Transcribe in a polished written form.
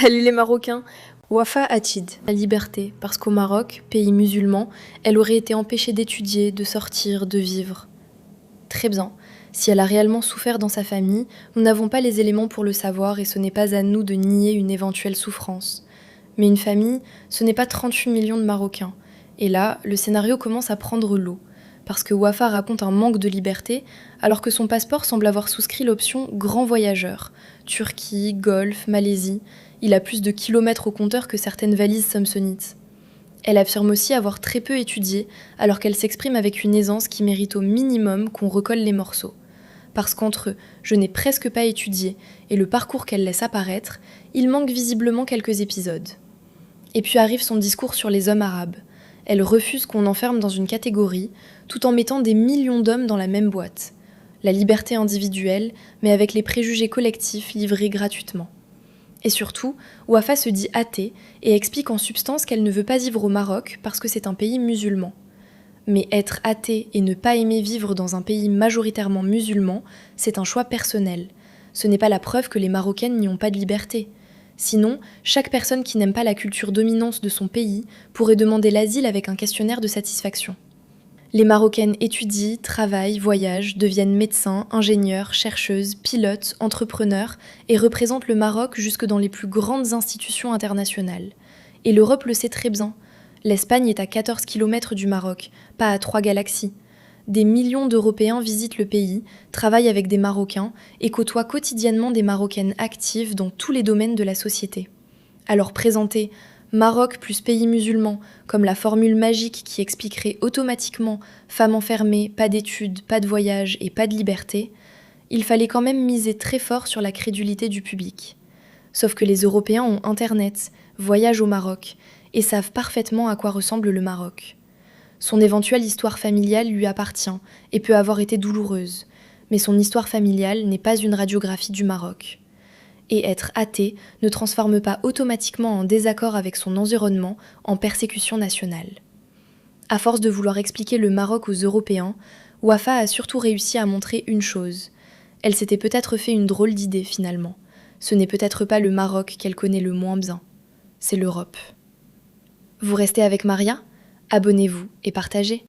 Salut les Marocains. Wafa Atid, la liberté, parce qu'au Maroc, pays musulman, elle aurait été empêchée d'étudier, de sortir, de vivre. Très bien. Si elle a réellement souffert dans sa famille, nous n'avons pas les éléments pour le savoir et ce n'est pas à nous de nier une éventuelle souffrance. Mais une famille, ce n'est pas 38 millions de Marocains. Et là, le scénario commence à prendre l'eau. Parce que Wafa raconte un manque de liberté, alors que son passeport semble avoir souscrit l'option grand voyageur. Turquie, Golfe, Malaisie. Il a plus de kilomètres au compteur que certaines valises samsonites. Elle affirme aussi avoir très peu étudié, alors qu'elle s'exprime avec une aisance qui mérite au minimum qu'on recolle les morceaux. Parce qu'entre « je n'ai presque pas étudié » et le parcours qu'elle laisse apparaître, il manque visiblement quelques épisodes. Et puis arrive son discours sur les hommes arabes. Elle refuse qu'on enferme dans une catégorie, tout en mettant des millions d'hommes dans la même boîte. La liberté individuelle, mais avec les préjugés collectifs livrés gratuitement. Et surtout, Wafa se dit athée et explique en substance qu'elle ne veut pas vivre au Maroc parce que c'est un pays musulman. Mais être athée et ne pas aimer vivre dans un pays majoritairement musulman, c'est un choix personnel. Ce n'est pas la preuve que les Marocaines n'y ont pas de liberté. Sinon, chaque personne qui n'aime pas la culture dominante de son pays pourrait demander l'asile avec un questionnaire de satisfaction. Les Marocaines étudient, travaillent, voyagent, deviennent médecins, ingénieurs, chercheuses, pilotes, entrepreneurs et représentent le Maroc jusque dans les plus grandes institutions internationales. Et l'Europe le sait très bien. L'Espagne est à 14 km du Maroc, pas à 3 galaxies. Des millions d'Européens visitent le pays, travaillent avec des Marocains et côtoient quotidiennement des Marocaines actives dans tous les domaines de la société. Alors présenter Maroc plus pays musulman comme la formule magique qui expliquerait automatiquement femme enfermée, pas d'études, pas de voyage et pas de liberté, il fallait quand même miser très fort sur la crédulité du public. Sauf que les Européens ont Internet, voyagent au Maroc et savent parfaitement à quoi ressemble le Maroc. Son éventuelle histoire familiale lui appartient et peut avoir été douloureuse, mais son histoire familiale n'est pas une radiographie du Maroc. Et être athée ne transforme pas automatiquement en désaccord avec son environnement en persécution nationale. À force de vouloir expliquer le Maroc aux Européens, Wafa a surtout réussi à montrer une chose. Elle s'était peut-être fait une drôle d'idée finalement. Ce n'est peut-être pas le Maroc qu'elle connaît le moins bien, c'est l'Europe. Vous restez avec Maria ? Abonnez-vous et partagez.